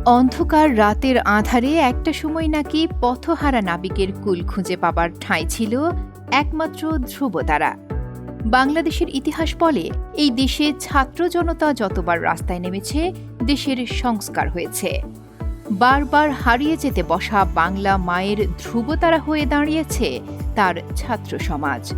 অন্ধকার রাতের আঁধারে একটা সময় নাকি পথহারা নাবিকের কুল খুঁজে পাবার ঠাঁই ছিল একমাত্র ধ্রুবতারা। বাংলাদেশের ইতিহাস বলে, এই দেশে ছাত্র জনতা যতবার রাস্তায় নেমেছে, দেশের সংস্কার হয়েছে। বারবার হারিয়ে যেতে বসা বাংলা মায়ের ধ্রুবতারা হয়ে দাঁড়িয়েছে তার ছাত্র সমাজ।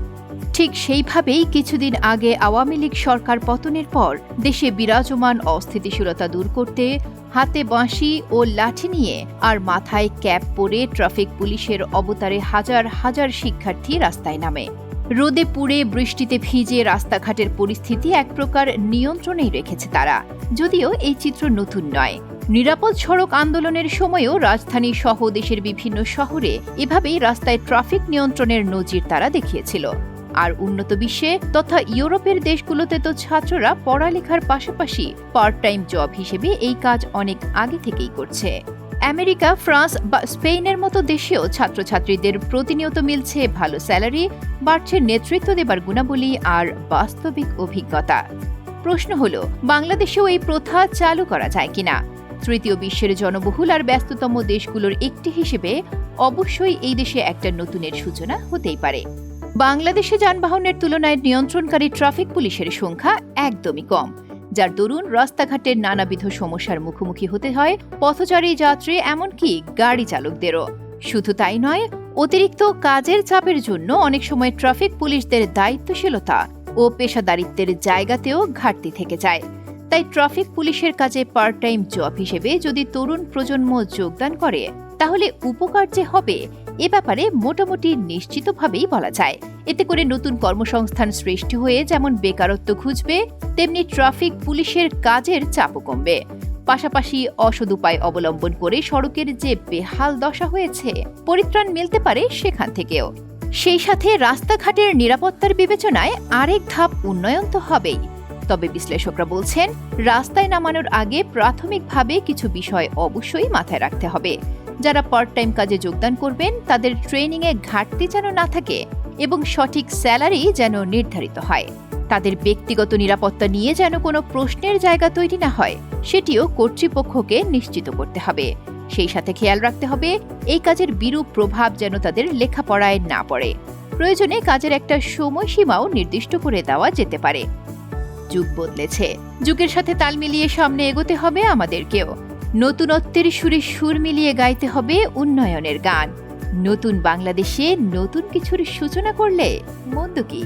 ঠিক সেইভাবেই কিছুদিন আগে আওয়ামী লীগ সরকার পতনের পর দেশে বিরাজমান অস্থিতিশীলতা দূর করতে হাতে বাঁশি ও লাঠি নিয়ে আর মাথায় ক্যাপ পরে ট্রাফিক পুলিশের অবতারে হাজার হাজার শিক্ষার্থী রাস্তায় নামে। রোদে পুড়ে বৃষ্টিতে ভিজে রাস্তাঘাটের পরিস্থিতি এক প্রকার নিয়ন্ত্রণেই রেখেছে তারা। যদিও এই চিত্র নতুন নয়, নিরাপদ সড়ক আন্দোলনের সময়ও রাজধানী সহ দেশের বিভিন্ন শহরে এভাবেই রাস্তায় ট্রাফিক নিয়ন্ত্রণের নজির তারা দেখিয়েছিল। আর উন্নত বিশ্বে তথা ইউরোপের দেশগুলোতে তো ছাত্ররা পড়ালেখার পাশাপাশি পার্ট টাইম জব হিসেবে এই কাজ অনেক আগে থেকেই করছে। আমেরিকা, ফ্রান্স বা স্পেনের মতো দেশেও ছাত্রছাত্রীদের প্রতিনিয়ত মিলছে ভালো স্যালারি, বাড়ছে নেতৃত্ব দেবার গুণাবলী আর বাস্তবিক অভিজ্ঞতা। প্রশ্ন হলো, বাংলাদেশেও এই প্রথা চালু করা যায় কিনা? তৃতীয় বিশ্বের জনবহুল আর ব্যস্ততম দেশগুলোর একটি হিসেবে অবশ্যই এই দেশে একটা নতুনের সূচনা হতেই পারে। বাংলাদেশে যানবাহনের তুলনায় নিয়ন্ত্রণকারী ট্রাফিক পুলিশের সংখ্যা একদমই কম, যার দরুন রাস্তাঘাটের নানাবিধ সমস্যার মুখোমুখি হতে হয় পথচারী, যাত্রী, এমনকি গাড়ি চালকদেরও। শুধু তাই নয়, অতিরিক্ত কাজের চাপের জন্য অনেক সময় ট্রাফিক পুলিশদের দায়িত্বশীলতা ও পেশাদারিত্বের জায়গাতেও ঘাটতি থেকে যায়। তাই ট্রাফিক পুলিশের কাজে পার্ট টাইম জব হিসেবে যদি তরুণ প্রজন্ম যোগদান করে, তাহলে উপকার যে হবে এ ব্যাপারে মোটামুটি নিশ্চিতভাবেই বলা যায়। এতে করে নতুন কর্মসংস্থান সৃষ্টি হয়ে যেমন বেকারত্ব ঘুচবে, তেমনি ট্রাফিক পুলিশের কাজের চাপও কমবে। পাশাপাশি অসৎ উপায় অবলম্বন করে সড়কের যে বেহাল দশা হয়েছে, পরিত্রাণ মিলতে পারে সেখান থেকেও। সেই সাথে রাস্তাঘাটের নিরাপত্তার বিবেচনায় আরেক ধাপ উন্নয়ন তো হবেই। তবে বিশ্লেষকরা বলছেন, রাস্তায় নামানোর আগে প্রাথমিকভাবে কিছু বিষয় অবশ্যই মাথায় রাখতে হবে। যারা পার্ট টাইম কাজে যোগদান করবেন, তাদের ট্রেনিংয়ে ঘাটতি যেন না থাকে এবং সঠিক স্যালারি যেন নির্ধারিত হয়। তাদের ব্যক্তিগত নিরাপত্তা নিয়ে যেন কোনো প্রশ্নের জায়গা তৈরি না হয়, সেটিও কর্তৃপক্ষকে নিশ্চিত করতে হবে। সেই সাথে খেয়াল রাখতে হবে এই কাজের বিরূপ প্রভাব যেন তাদের লেখাপড়ায় না পড়ে। প্রয়োজনে কাজের একটা সময়সীমাও নির্দিষ্ট করে দেওয়া যেতে পারে। যুগ বদলেছে, যুগের সাথে তাল মিলিয়ে সামনে এগোতে হবে আমাদেরকেও। নতুনত্বের সুরে সুর মিলিয়ে গাইতে হবে উন্নয়নের গান। নতুন বাংলাদেশে নতুন কিছুর সূচনা করলে মন্দ কি?